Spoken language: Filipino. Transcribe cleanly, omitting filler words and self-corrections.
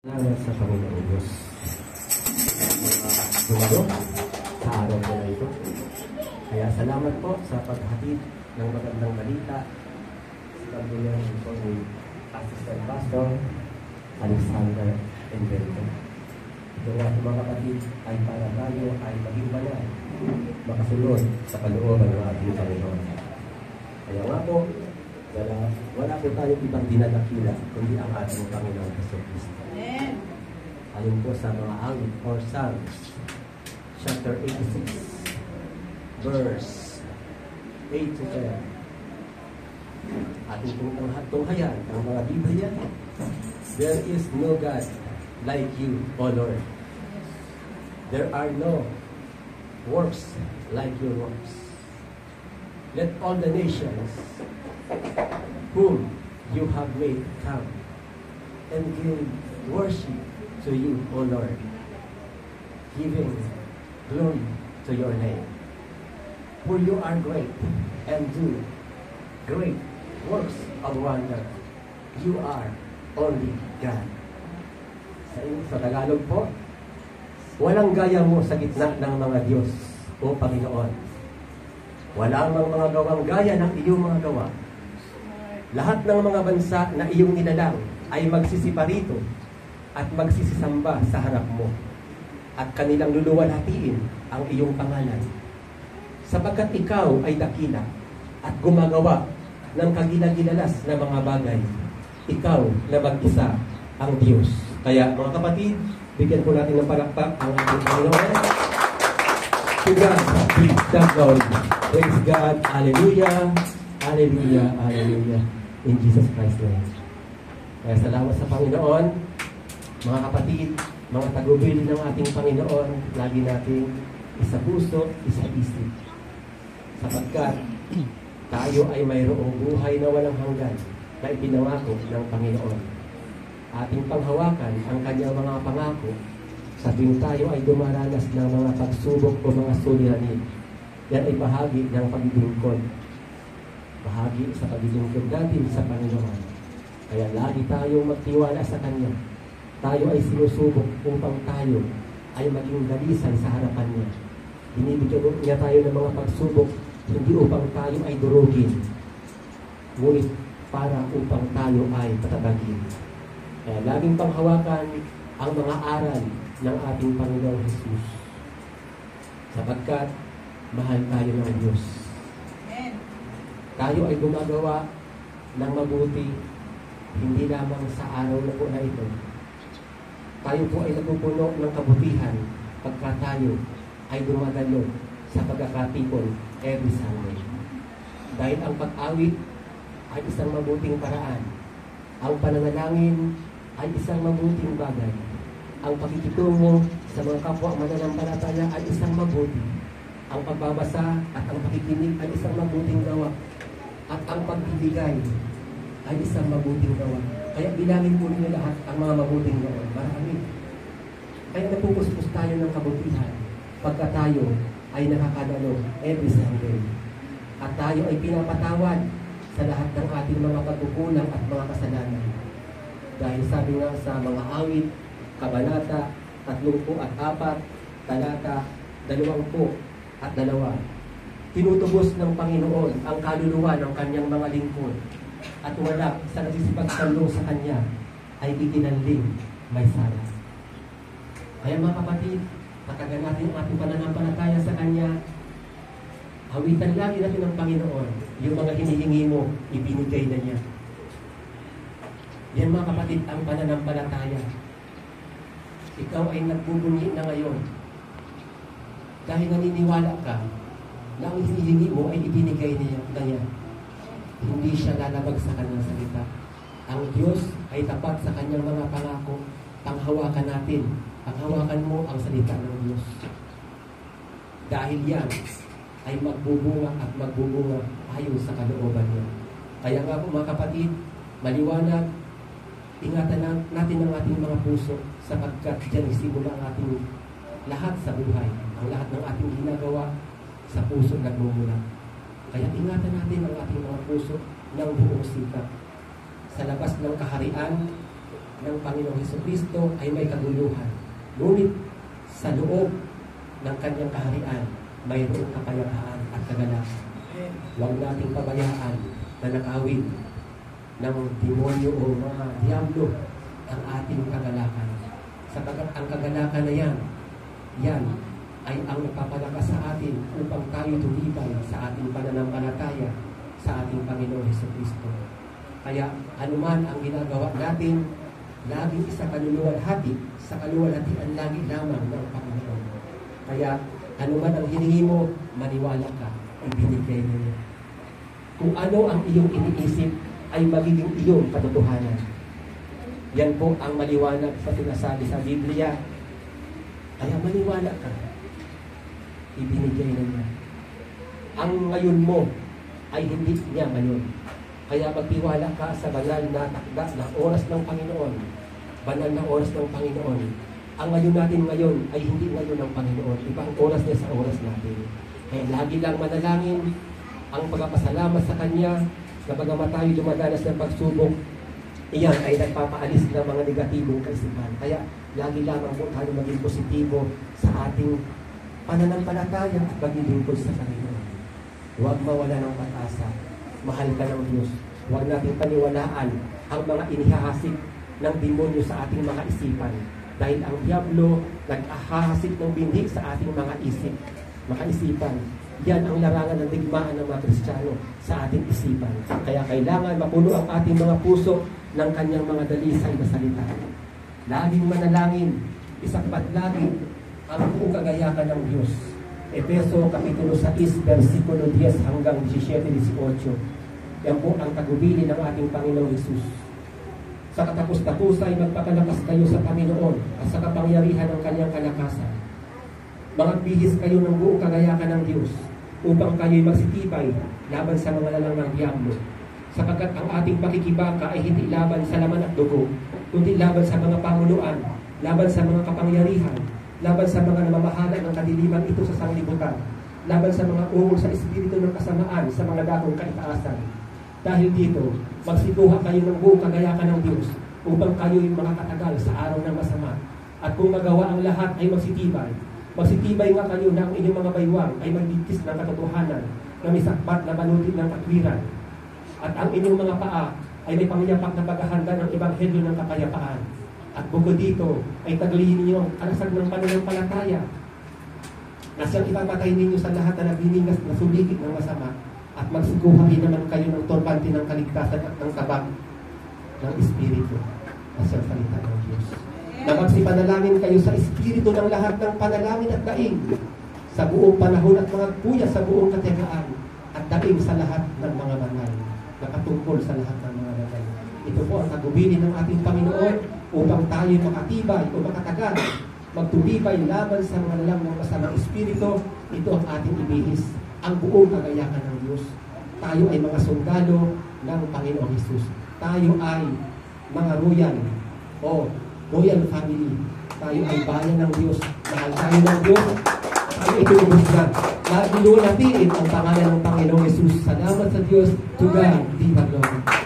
Salamat sa Panginoon Diyos. Dumalo sa araw ko na ito. Kaya salamat po sa paghatid ng magandang balita sa pagbulan po ni Assistant Pastor Alexander Enrique. Ito nga mga kapatid ay para tayo ay maging banal, makasunod sa kalooban ng ating Panginoon. Kaya nga po, wala po tayong ibang dinadakila kundi ang ating Panginoon Jesucristo. Ayon po sa mga awit or Psalms chapter 86 verse 8 to 10. Ating pong tunghayan ang mga Biblia. There is no God like you, O Lord. There are no works like your works. Let all the nations whom you have made come and give worship to you, O Lord, giving glory to your name. For you are great and do great works of wonder. You are only God. Sa Tagalog po, walang gaya mo sa gitna ng mga Diyos, O Panginoon. Wala mang mga gawang gaya ng iyong mga gawa. Lahat ng mga bansa na iyong nilalang ay magsisiparito at magsisisamba sa harap mo, at kanilang luluwalhatiin ang iyong pangalan. Sapagkat ikaw ay dakila at gumagawa ng kagilagilalas na mga bagay. Ikaw na mag-isa ang Diyos. Kaya mga kapatid, bigyan po natin ng palakpak ang ating Panginoon. To God be the glory. Praise God. Hallelujah. Hallelujah. Hallelujah. In Jesus Christ's name. Kaya salamat sa Panginoon. Mga kapatid, mga tagubili ng ating Panginoon, lagi nating isa puso, isa isip. Sapagkat tayo ay mayroong buhay na walang hanggan na ipinangako ng Panginoon. Ating panghawakan ang kanyang mga pangako sa tuwing tayo ay dumaranas ng mga pagsubok o mga suliranin. Yan ay bahagi ng paglilingkod. Bahagi sa paglilingkod natin sa Panginoon. Kaya lagi tayong magtiwala sa Kanya. Tayo ay sinusubok upang tayo ay maging dalisan sa harapan niya. Binibigyan niya tayo ng mga pagsubok hindi upang tayo ay durugin, ngunit para upang tayo ay patatagin. Kaya laging panghawakan ang mga aral ng ating Panginoong Jesus. Sapagkat mahal tayo ng Diyos. Tayo ay gumagawa ng mabuti hindi lamang sa araw na po na ito. Tayo po ay napupuno ng kabutihan pagka tayo ay dumadalo sa pagkakatipon every Sunday. Dahil ang pag-awit ay isang mabuting paraan. Ang pananalangin ay isang mabuting bagay. Ang pakikitungo sa mga kapwa mananampalataya ay isang mabuti. Ang pagbabasa at ang pakikinig ay isang mabuting gawa. At ang pagbibigay ay isang mabuting gawa. Kaya bilangin po ninyo lahat ang mga mabuting gawa. Marami. Kaya napupuspos tayo ng kabutihan pagka tayo ay nakakadalo every Sunday. At tayo ay pinapatawad sa lahat ng ating mga pagkukulang at mga kasalanan. Dahil sabi nga sa mga awit, Kabanata 34, talata 20 at 2, tinutubos ng Panginoon ang kaluluwa ng kanyang mga lingkod, at wala sa nagsisipagsalong sa kanya ay itinanling may sala. Kaya mga kapatid, patagan natin ang ating pananampalataya sa kanya. Hawitan lagi natin ng Panginoon. Yung mga hinihingi mo, ibinigay na niya. Yan mga kapatid, ang pananampalataya. Ikaw ay nagbubunyi na ngayon dahil naniniwala ka na ang hinihingi mo ay ibinigay na niya. Hindi siya lalabag sa kanyang salita. Ang Diyos ay tapat sa kanyang mga pangako. Panghawakan natin. Panghawakan mo ang salita ng Diyos. Dahil yan ay magbubunga at magbubunga ayon sa kalooban niya. Kaya nga po mga kapatid, maliwanag, ingatan natin ang ating mga puso sapagkat dyan isimula ang ating lahat sa buhay. Ang lahat ng ating ginagawa sa puso nagmumula. Kaya ingatan natin ang ating mga puso ng buong sikap. Sa labas ng kaharian, ng Panginoong Jesucristo ay may kaguluhan. Ngunit sa loob ng kanyang kaharian, mayroong kapayapaan at kagalakan. Huwag nating pabayaan na nakawin ng demonyo o mga diablo ang ating kagalakan. Sapagkat ang kagalakan na yan ay ang nagpapalakas sa atin upang tayo tumibay sa ating pananampalataya sa ating Panginoong Jesucristo. Kaya anuman ang ginagawa natin, laging sa kaluwalhatian lagi lamang ng Panginoon. Kaya anuman ang hiningi mo, maniwala ka, ibinigay niya. Kung ano ang iyong iniisip ay magiging iyong katotohanan. Yan po ang maliwanag sa sinasabi sa Biblia. Kaya maniwala ka, ibinigay na niya. Ang ngayon mo ay hindi niya ngayon. Kaya magtiwala ka sa banal na takda na oras ng Panginoon. Banal na oras ng Panginoon. Ang ngayon natin ngayon ay hindi ngayon ng Panginoon. Ibang oras niya sa oras natin. Kaya lagi lang manalangin ang pagpapasalamat sa Kanya na bagamat tayo dumadanas ng pagsubok, iyan ay nagpapaalis ng mga negatibong kaisipan. Kaya lagi lamang po tayo maging positibo sa ating pananampalataya at paglilingkod sa Panginoon. Huwag mawala ng pag-asa. Mahal ka ng Diyos. Huwag natin paniwalaan ang mga inihahasik ng demonyo sa ating mga isipan. Dahil ang diablo nag-ahahasik ng binhi sa ating mga isipan. Yan ang larangan ng digmaan ng mga Kristiyano sa ating isipan. Kaya kailangan mapuno ang ating mga puso ng kanyang mga dalisay na salita. Laging manalangin, isakbat lagi ang buong kagayakan ng Diyos. Efeso Kapitulo 6, versikulo 10 hanggang 17-18. Yan po ang tagubili ng ating Panginoong Hesus. Sa katapos-tapos ay magpakalakas kayo sa Panginoon at sa kapangyarihan ng kanyang kalakasan. Magbihis kayo ng buong kagayakan ng Diyos upang kayo'y magsitibay laban sa mga lalang ng diablo. Sapagkat ang ating pakikibaka ay hindi laban sa laman at dugo, kundi laban sa mga panguluan, laban sa mga kapangyarihan, laban sa mga namamahala ng kadiliman ito sa sanglibutan, laban sa mga ungol sa espiritu ng kasamaan sa mga dakong kaitaasan. Dahil dito, magsikuha kayo ng buong kagayakan ng Diyos upang kayo'y makakatagal sa araw ng masama. At kung magawa ang lahat ay magsitibay. Magsitibay nga kayo na ang inyong mga baywang ay magligtis ng katotohanan na may sakpat na balutin ng katwiran. At ang inyong mga paa ay may pangyapak na paghahanda ng ebanghelyo ng kapayapaan. At bukod dito ay taglihin ninyo ang kalasag ng pananampalataya na siyang ipapatay ninyo sa lahat na naghiningas na suligid ng masama. At magsikuha rin naman kayo ng turbante ng kaligtasan at ng kabag ng Espiritu na siyang salita ng Diyos. Na magsipanalangin kayo sa Espiritu ng lahat ng panalangin at daing sa buong panahon at mga puya sa buong katiyagaan at daing sa lahat ng mga banal na katungkol sa lahat ng mga banal. Ito po ang tagubili ng ating Panginoon upang tayo makatibay o makatagal, magtubibay laban sa mga lalang ng masamang Espiritu. Ito ang ating ibihis, ang buong kagayakan ng Diyos. Tayo ay mga sundalo ng Panginoong Hesus. Tayo ay mga royal family. Tayo ay bayan ng Diyos. Mahal tayo ng Diyos. Tayo itulubos na. Lalo natin ang pangalan ng Panginoong Hesus. Salamat sa Diyos. To God be the glory.